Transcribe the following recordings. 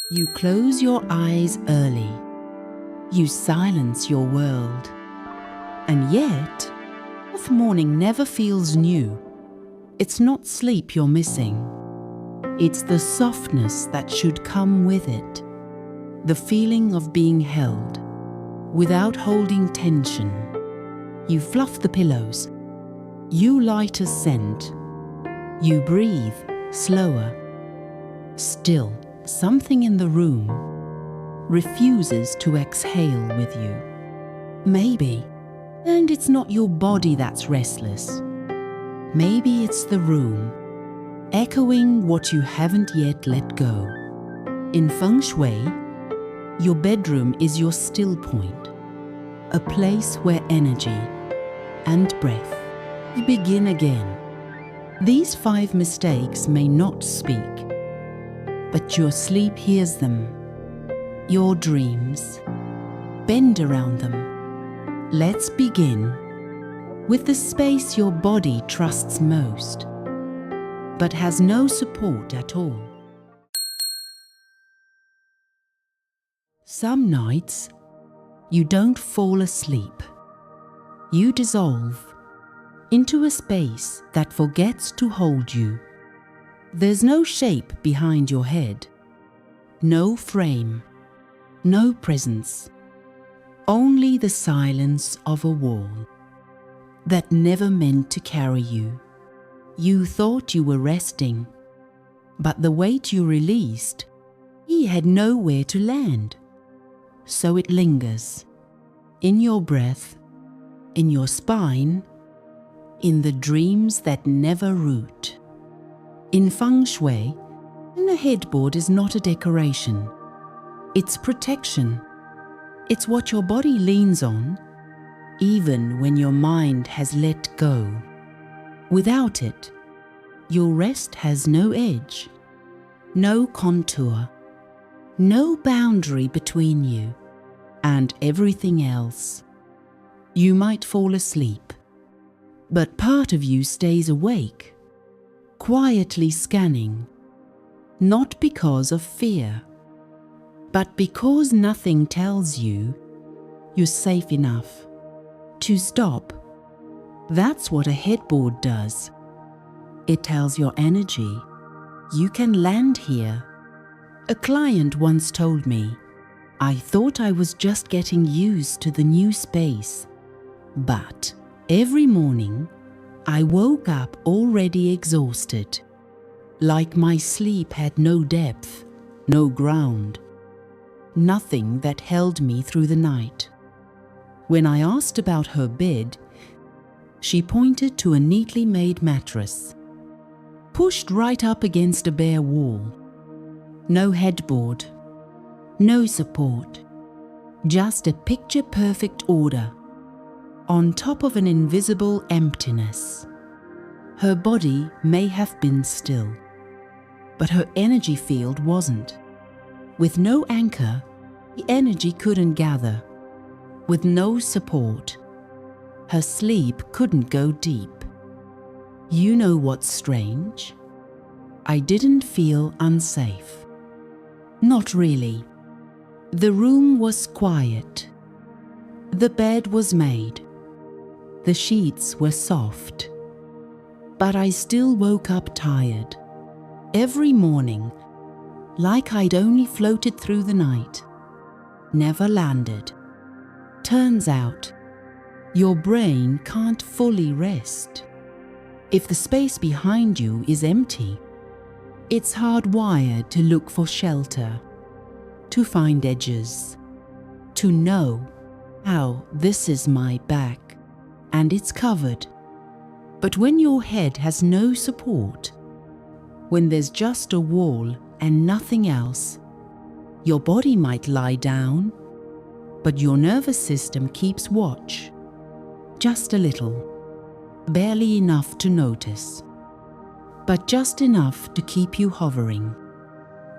You close your eyes early. You silence your world. And yet, fourth morning never feels new. It's not sleep you're missing. It's the softness that should come with it. The feeling of being held, without holding tension. You fluff the pillows. You light a scent. You breathe slower. Still, something in the room refuses to exhale with you. Maybe, and it's not your body that's restless. Maybe it's the room, echoing what you haven't yet let go. In Feng Shui, your bedroom is your still point, a place where energy and breath begin again. These 5 mistakes may not speak, but your sleep hears them. Your dreams bend around them. Let's begin with the space your body trusts most, but has no support at all. Some nights, you don't fall asleep. You dissolve into a space that forgets to hold you. There's no shape behind your head, no frame, no presence, only the silence of a wall that never meant to carry you. You thought you were resting, but the weight you released, he had nowhere to land. So it lingers, in your breath, in your spine, in the dreams that never root. In Feng Shui, a headboard is not a decoration. It's protection. It's what your body leans on, even when your mind has let go. Without it, your rest has no edge, no contour, no boundary between you and everything else. You might fall asleep, but part of you stays awake, quietly scanning, not because of fear, but because nothing tells you you're safe enough to stop. That's what a headboard does. It tells your energy, you can land here. A client once told me, I thought I was just getting used to the new space, but every morning I woke up already exhausted, like my sleep had no depth, no ground, nothing that held me through the night. When I asked about her bed, she pointed to a neatly made mattress, pushed right up against a bare wall. No headboard, no support, just a picture-perfect order on top of an invisible emptiness. Her body may have been still, but her energy field wasn't. With no anchor, the energy couldn't gather. With no support, her sleep couldn't go deep. You know what's strange? I didn't feel unsafe. Not really. The room was quiet. The bed was made. The sheets were soft. But I still woke up tired. Every morning, like I'd only floated through the night, never landed. Turns out, your brain can't fully rest. If the space behind you is empty, it's hardwired to look for shelter, to find edges, to know how this is my back and it's covered. But when your head has no support, when there's just a wall and nothing else, your body might lie down, but your nervous system keeps watch, just a little, barely enough to notice, but just enough to keep you hovering.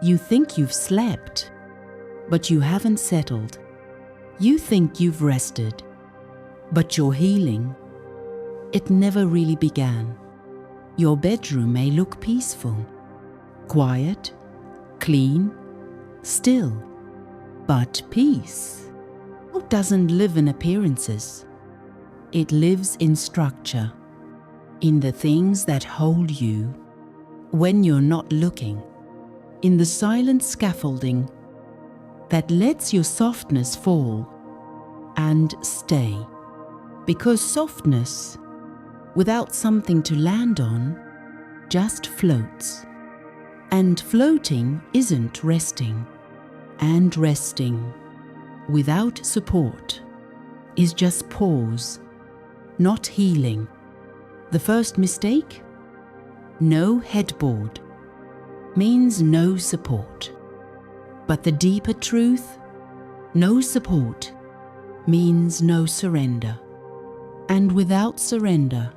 You think you've slept, but you haven't settled. You think you've rested, but your healing, it never really began. Your bedroom may look peaceful, quiet, clean, still. But peace doesn't live in appearances. It lives in structure, in the things that hold you when you're not looking, in the silent scaffolding that lets your softness fall and stay. Because softness, without something to land on, just floats. And floating isn't resting. And resting, without support, is just pause, not healing. The first mistake? No headboard means no support. But the deeper truth? No support means no surrender. And without surrender,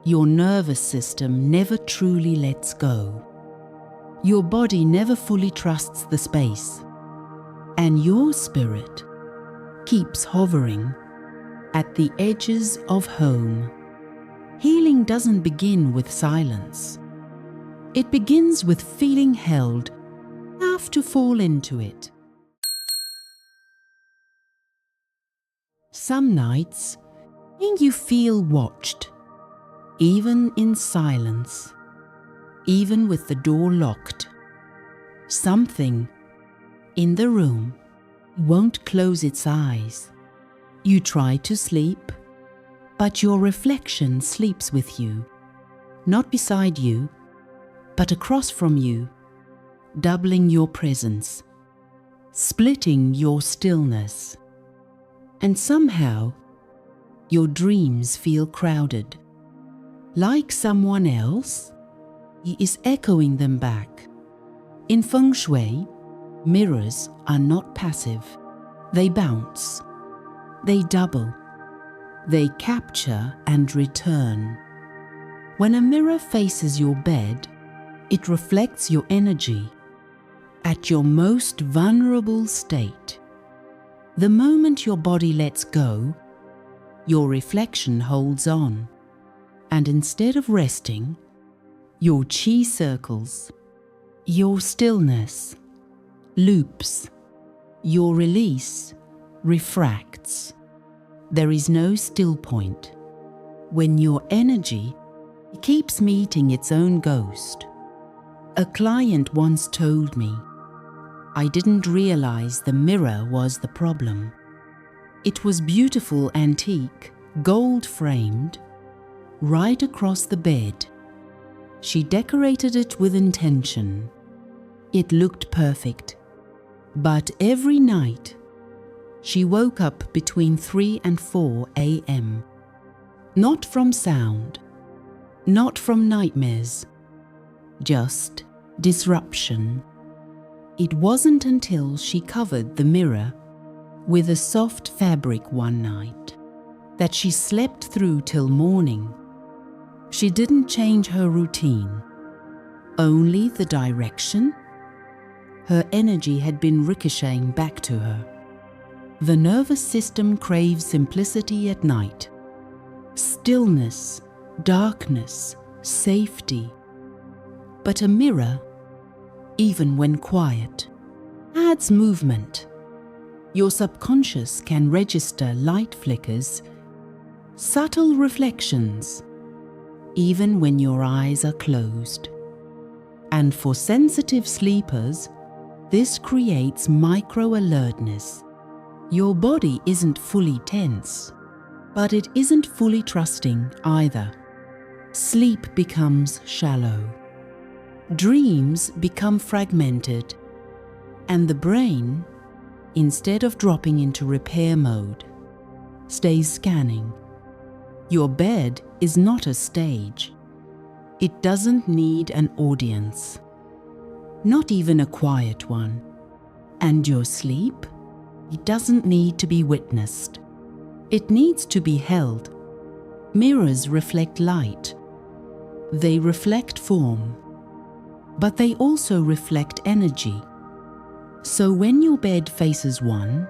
your nervous system never truly lets go. Your body never fully trusts the space. And your spirit keeps hovering at the edges of home. Healing doesn't begin with silence. It begins with feeling held enough to fall into it. Some nights, you feel watched, even in silence, even with the door locked. Something in the room won't close its eyes. You try to sleep, but your reflection sleeps with you, not beside you, but across from you, doubling your presence, splitting your stillness. And somehow, your dreams feel crowded, like someone else is echoing them back. In Feng Shui, mirrors are not passive. They bounce. They double. They capture and return. When a mirror faces your bed, it reflects your energy at your most vulnerable state. The moment your body lets go, your reflection holds on. And instead of resting, your chi circles, your stillness loops, your release refracts. There is no still point when your energy keeps meeting its own ghost. A client once told me, I didn't realize the mirror was the problem. It was beautiful, antique, gold-framed, right across the bed. She decorated it with intention. It looked perfect. But every night, she woke up between 3 and 4 a.m. Not from sound, not from nightmares, just disruption. It wasn't until she covered the mirror with a soft fabric one night that she slept through till morning. She didn't change her routine, only the direction. Her energy had been ricocheting back to her. The nervous system craves simplicity at night. Stillness, darkness, safety. But a mirror, even when quiet, adds movement. Your subconscious can register light flickers, subtle reflections, even when your eyes are closed. And for sensitive sleepers, this creates micro-alertness. Your body isn't fully tense, but it isn't fully trusting either. Sleep becomes shallow. Dreams become fragmented, and the brain, instead of dropping into repair mode, stays scanning. Your bed is not a stage. It doesn't need an audience, not even a quiet one. And your sleep, it doesn't need to be witnessed. It needs to be held. Mirrors reflect light. They reflect form, but they also reflect energy. So when your bed faces one,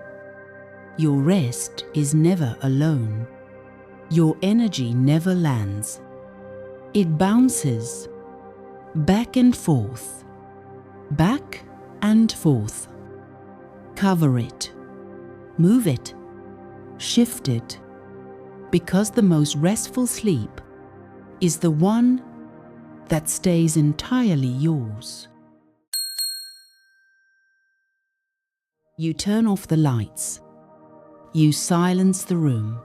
your rest is never alone. Your energy never lands. It bounces back and forth, back and forth. Cover it, move it, shift it, because the most restful sleep is the one that stays entirely yours. You turn off the lights. You silence the room.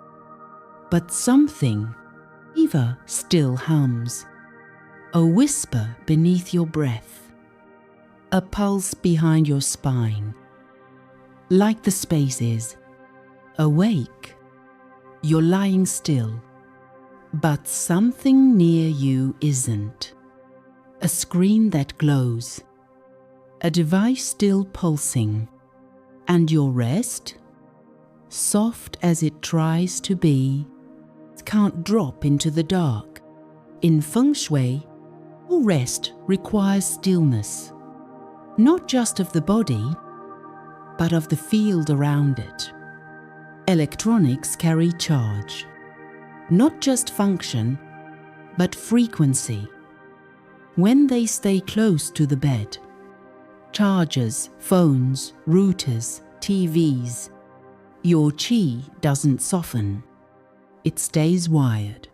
But something, Eva, still hums. A whisper beneath your breath. A pulse behind your spine. Like the space is. Awake. You're lying still. But something near you isn't. A screen that glows. A device still pulsing. And your rest, soft as it tries to be, can't drop into the dark. In Feng Shui, all rest requires stillness, not just of the body, but of the field around it. Electronics carry charge, not just function, but frequency. When they stay close to the bed, chargers, phones, routers, TVs, your qi doesn't soften. It stays wired.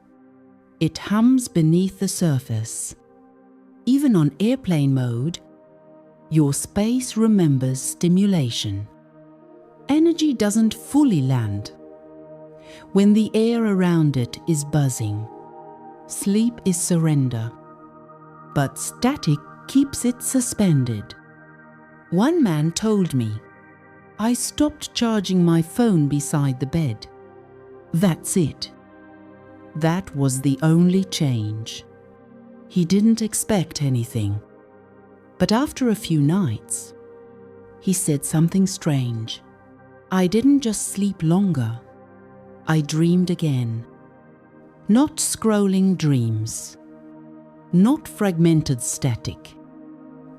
It hums beneath the surface. Even on airplane mode, your space remembers stimulation. Energy doesn't fully land. When the air around it is buzzing, sleep is surrender. But static keeps it suspended. One man told me, I stopped charging my phone beside the bed. That's it. That was the only change. He didn't expect anything. But after a few nights, he said something strange. I didn't just sleep longer. I dreamed again. Not scrolling dreams. Not fragmented static,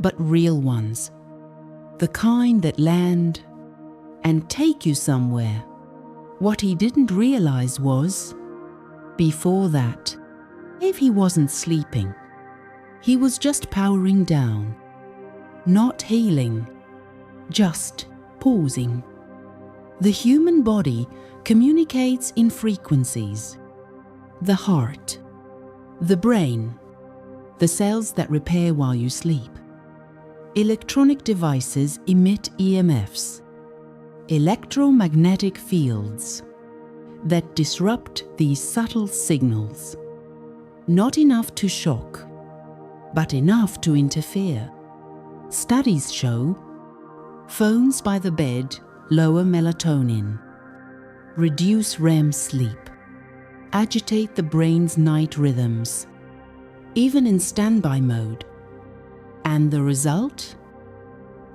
but real ones. The kind that land and take you somewhere. What he didn't realize was, before that, if he wasn't sleeping, he was just powering down, not healing, just pausing. The human body communicates in frequencies. The heart, the brain, the cells that repair while you sleep. Electronic devices emit EMFs, electromagnetic fields, that disrupt these subtle signals. Not enough to shock, but enough to interfere. Studies show phones by the bed lower melatonin, reduce REM sleep, agitate the brain's night rhythms, even in standby mode. And the result?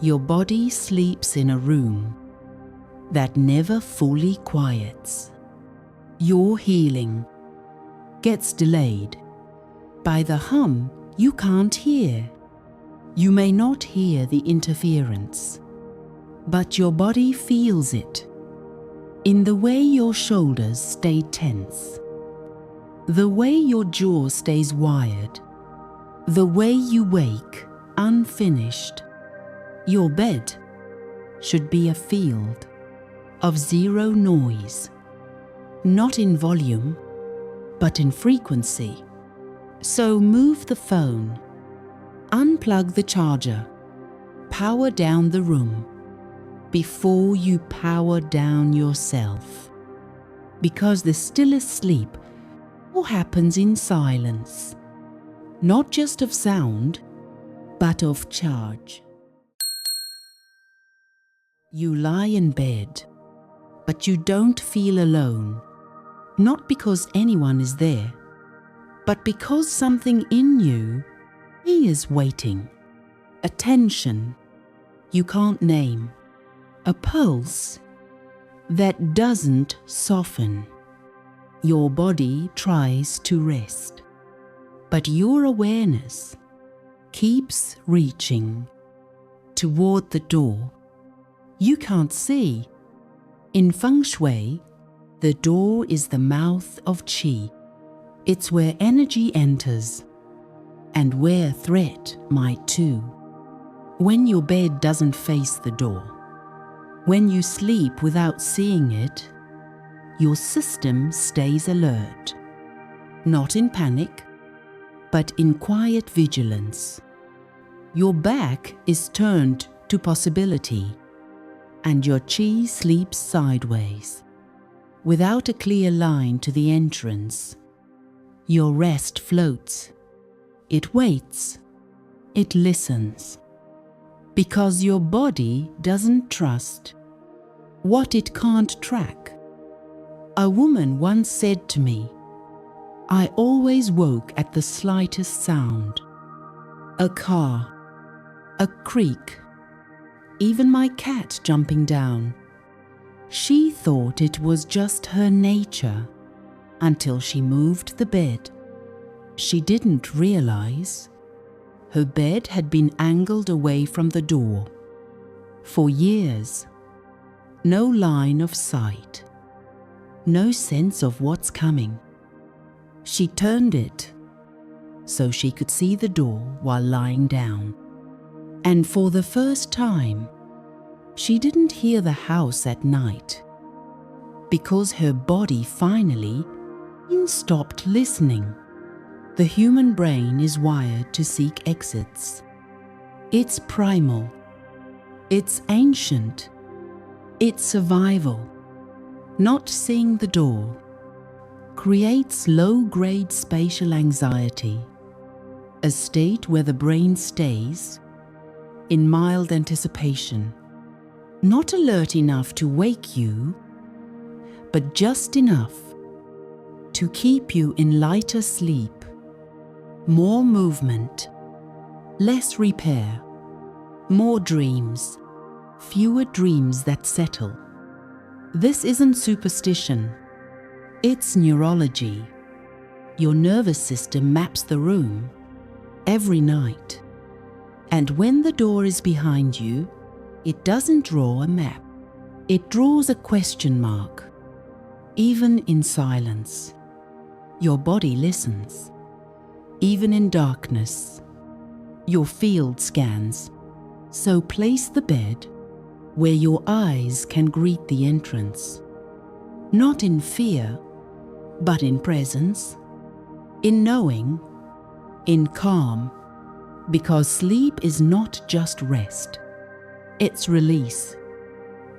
Your body sleeps in a room that never fully quiets. Your healing gets delayed by the hum you can't hear. You may not hear the interference, but your body feels it in the way your shoulders stay tense, the way your jaw stays wired, the way you wake unfinished. Your bed should be a field of zero noise, not in volume, but in frequency. So move the phone, unplug the charger, power down the room before you power down yourself. Because the stillest sleep all happens in silence, not just of sound, but of charge. You lie in bed, but you don't feel alone, not because anyone is there, but because something in you is waiting. A tension you can't name, a pulse that doesn't soften. Your body tries to rest, but your awareness keeps reaching toward the door you can't see. In Feng Shui, the door is the mouth of qi. It's where energy enters, and where threat might too. When your bed doesn't face the door, when you sleep without seeing it, your system stays alert, not in panic, but in quiet vigilance. Your back is turned to possibility, and your chi sleeps sideways, without a clear line to the entrance. Your rest floats. It waits. It listens. Because your body doesn't trust what it can't track. A woman once said to me, "I always woke at the slightest sound. A car, a creak, even my cat jumping down." She thought it was just her nature until she moved the bed. She didn't realize her bed had been angled away from the door. For years, no line of sight, no sense of what's coming. She turned it so she could see the door while lying down. And for the first time, she didn't hear the house at night because her body finally stopped listening. The human brain is wired to seek exits. It's primal. It's ancient. It's survival. Not seeing the door creates low-grade spatial anxiety, a state where the brain stays in mild anticipation, not alert enough to wake you, but just enough to keep you in lighter sleep. More movement, less repair, more dreams, fewer dreams that settle. This isn't superstition, it's neurology. Your nervous system maps the room every night. And when the door is behind you, it doesn't draw a map. It draws a question mark. Even in silence, your body listens. Even in darkness, your field scans. So place the bed where your eyes can greet the entrance. Not in fear, but in presence, in knowing, in calm, because sleep is not just rest, it's release.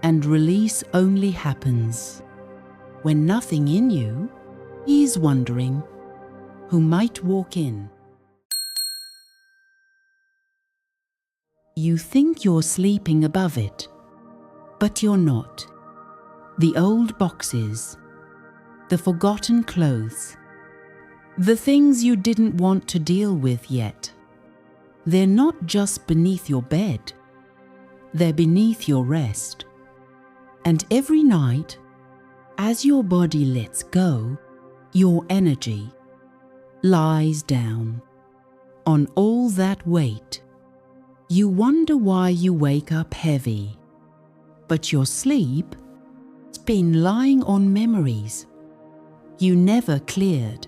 And release only happens when nothing in you is wondering who might walk in. You think you're sleeping above it, but you're not. The old boxes, the forgotten clothes, the things you didn't want to deal with yet, they're not just beneath your bed, they're beneath your rest. And every night, as your body lets go, your energy lies down on all that weight. You wonder why you wake up heavy, but your sleep has been lying on memories you never cleared.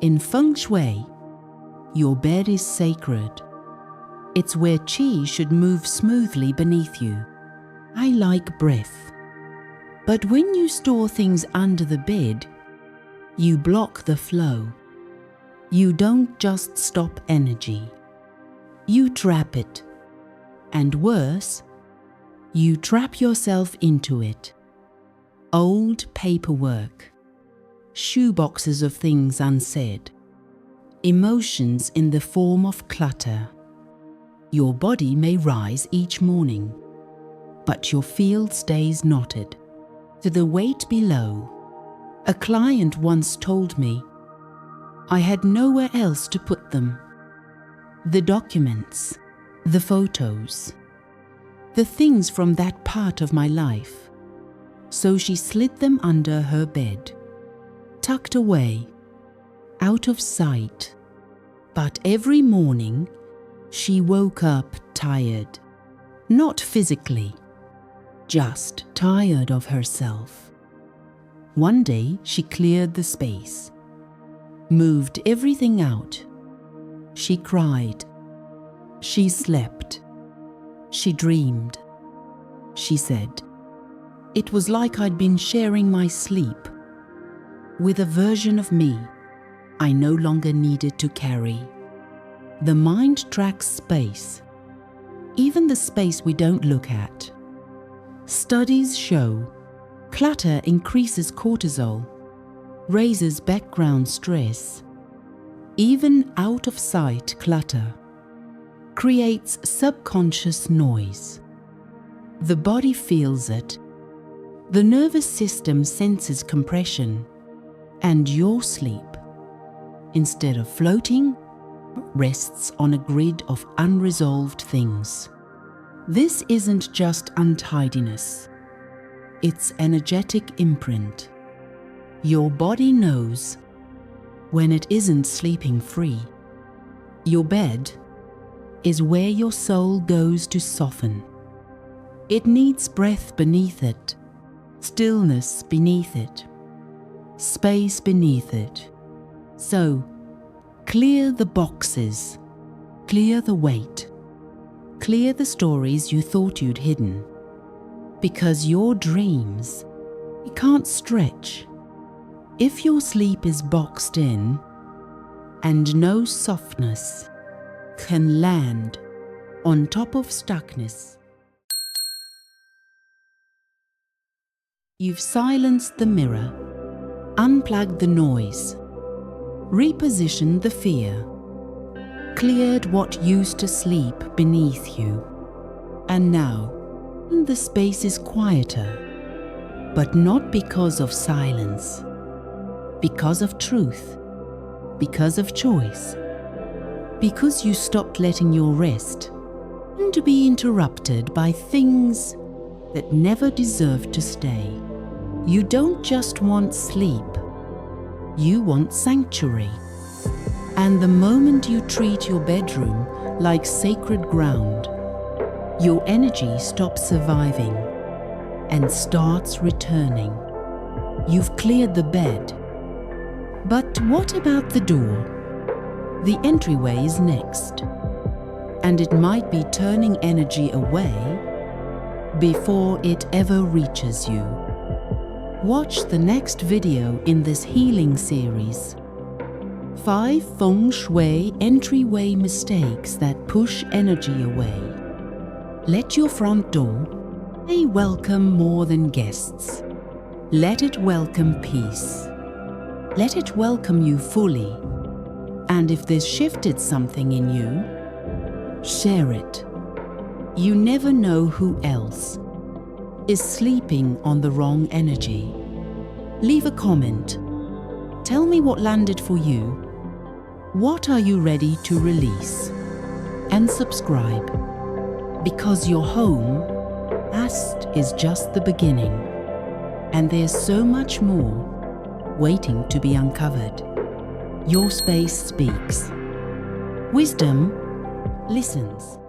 In Feng Shui, your bed is sacred. It's where qi should move smoothly beneath you. I like breath. But when you store things under the bed, you block the flow. You don't just stop energy. You trap it. And worse, you trap yourself into it. Old paperwork, shoeboxes of things unsaid, emotions in the form of clutter. Your body may rise each morning, but your field stays knotted to the weight below. A client once told me I had nowhere else to put them. The documents, the photos, the things from that part of my life. So she slid them under her bed, tucked away, out of sight. But every morning, she woke up tired. Not physically, just tired of herself. One day, she cleared the space, moved everything out. She cried. She slept. She dreamed. She said, "It was like I'd been sharing my sleep with a version of me I no longer needed to carry." The mind tracks space, even the space we don't look at. Studies show clutter increases cortisol, raises background stress. Even out-of-sight clutter creates subconscious noise. The body feels it. The nervous system senses compression, and your sleep, instead of floating, rests on a grid of unresolved things. This isn't just untidiness. It's energetic imprint. Your body knows when it isn't sleeping free. Your bed is where your soul goes to soften. It needs breath beneath it, stillness beneath it, space beneath it. So, clear the boxes, clear the weight, clear the stories you thought you'd hidden. Because your dreams, you can't stretch. If your sleep is boxed in, and no softness can land on top of stuckness. You've silenced the mirror, unplugged the noise, repositioned the fear, cleared what used to sleep beneath you. And now, the space is quieter, but not because of silence, because of truth, because of choice, because you stopped letting your rest to be interrupted by things that never deserved to stay. You don't just want sleep, you want sanctuary. And the moment you treat your bedroom like sacred ground, your energy stops surviving and starts returning. You've cleared the bed. But what about the door? The entryway is next, and it might be turning energy away before it ever reaches you. Watch the next video in this healing series. 5 Feng Shui entryway mistakes that push energy away. Let your front door welcome more than guests. Let it welcome peace. Let it welcome you fully. And if this shifted something in you, share it. You never know who else is sleeping on the wrong energy. Leave a comment. Tell me what landed for you. What are you ready to release? And subscribe. Because your home is just the beginning. And there's so much more waiting to be uncovered. Your space speaks. Wisdom listens.